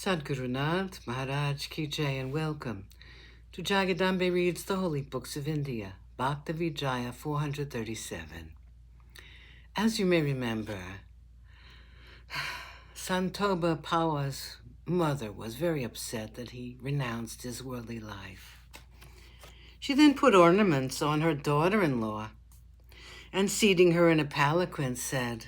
Sadhguru Nath Maharaj Ki Jai, and welcome to Jagadambe Reads the Holy Books of India, Bhaktavijaya437. As you may remember, Santoba Pawa's mother was very upset that he renounced his worldly life. She then put ornaments on her daughter-in-law and, seating her in a palanquin, said,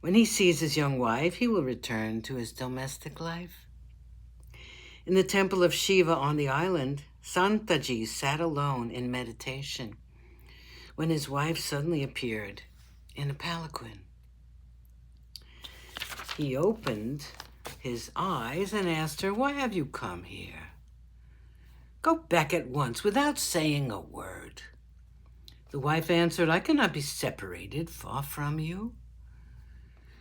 when he sees his young wife, he will return to his domestic life. In the temple of Shiva on the island, Santaji sat alone in meditation when his wife suddenly appeared in a palanquin. He opened his eyes and asked her, "Why have you come here? Go back at once without saying a word." The wife answered, "I cannot be separated far from you.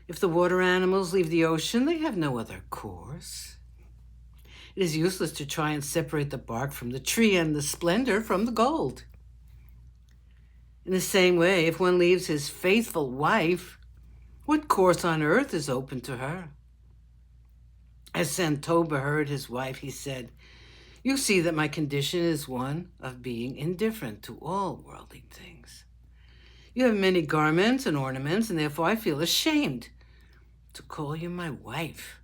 If the water animals leave the ocean, they have no other course. It is useless to try and separate the bark from the tree and the splendor from the gold. In the same way, if one leaves his faithful wife, what course on earth is open to her?" As Santoba heard his wife, he said, "You see that my condition is one of being indifferent to all worldly things. You have many garments and ornaments, and therefore I feel ashamed to call you my wife.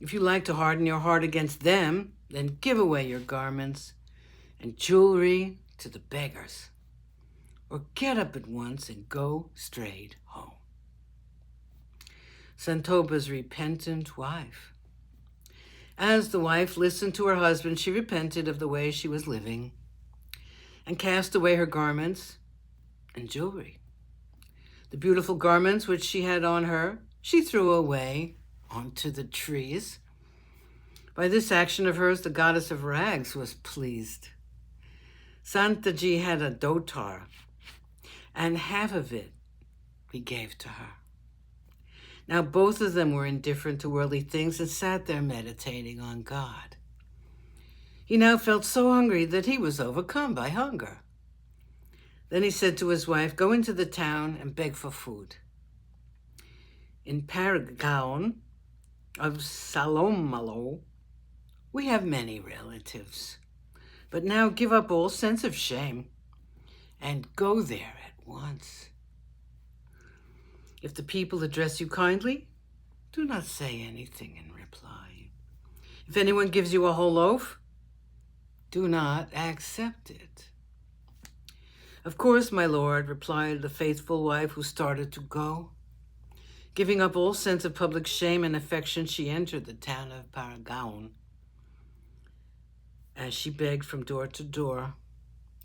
If you like to harden your heart against them, then give away your garments and jewelry to the beggars, or get up at once and go straight home." Santoba's repentant wife. As the wife listened to her husband, she repented of the way she was living and cast away her garments and jewelry. The beautiful garments which she had on her, she threw away onto the trees. By this action of hers, the goddess of rags was pleased. Santaji had a dotar, and half of it he gave to her. Now both of them were indifferent to worldly things and sat there meditating on God. He now felt so hungry that he was overcome by hunger. Then he said to his wife, "Go into the town and beg for food. In Paragaon of Salomalo, we have many relatives, but now give up all sense of shame and go there at once. If the people address you kindly, do not say anything in reply. If anyone gives you a whole loaf, do not accept it." "Of course, my lord," replied the faithful wife, who started to go. Giving up all sense of public shame and affection, she entered the town of Paragaon. As she begged from door to door,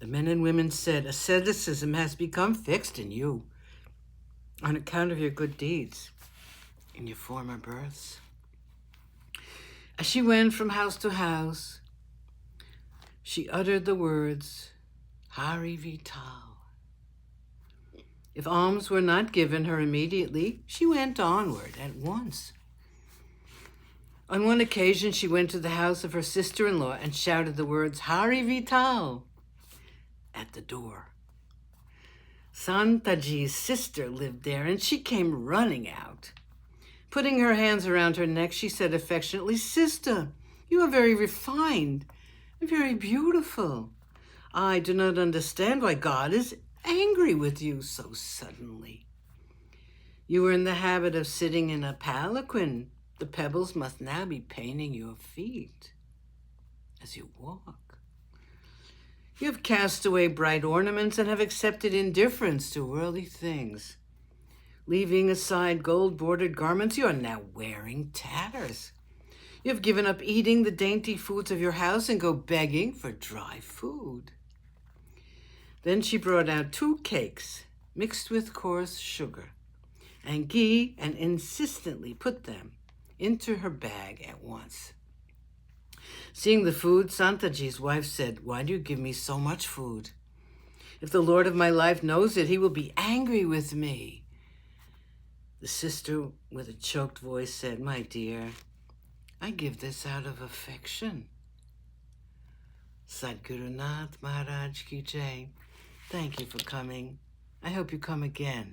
the men and women said, "Asceticism has become fixed in you on account of your good deeds in your former births." As she went from house to house, she uttered the words, "Hari Vital." If alms were not given her immediately, she went onward at once. On one occasion, she went to the house of her sister-in-law and shouted the words, "Hari Vital," at the door. Santaji's sister lived there, and she came running out. Putting her hands around her neck, she said affectionately, "Sister, you are very refined and very beautiful. I do not understand why God is angry with you so suddenly. You were in the habit of sitting in a palanquin. The pebbles must now be paining your feet as you walk. You have cast away bright ornaments and have accepted indifference to worldly things. Leaving aside gold-bordered garments, you are now wearing tatters. You have given up eating the dainty foods of your house and go begging for dry food." Then she brought out 2 cakes mixed with coarse sugar and ghee and insistently put them into her bag at once. Seeing the food, Santaji's wife said, "Why do you give me so much food? If the Lord of my life knows it, he will be angry with me." The sister, with a choked voice, said, "My dear, I give this out of affection." Sadhguru Nath Maharaj Ki Jai. Thank you for coming. I hope you come again.